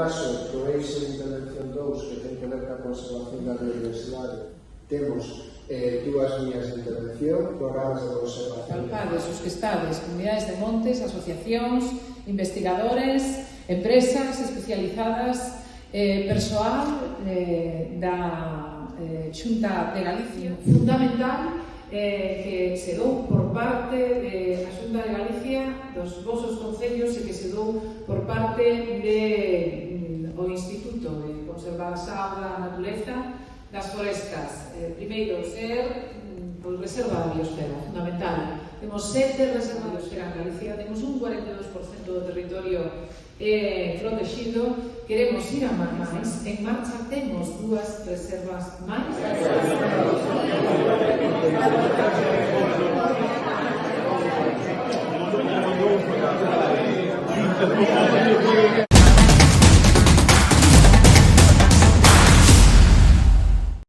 caso do eixo de intervención 2, que ten que ver ca conservación da biodiversidade, temos dúas líneas de intervención, programas de conservación. Alcaldes, os que estades, comunidades de montes, asociacións, investigadores, empresas especializadas, persoal da Xunta de Galicia. Fundamental que se dou por parte da Xunta de Galicia, dos vosos concellos, e que se dou por parte do Instituto de Conservación da Natureza das Forestas. Primeiro, ser reserva da biosfera, fundamental. Temos 7 reservas da biosfera en Galicia, temos un 42% do territorio protegido, queremos ir a máis. En marcha temos 2 reservas máis.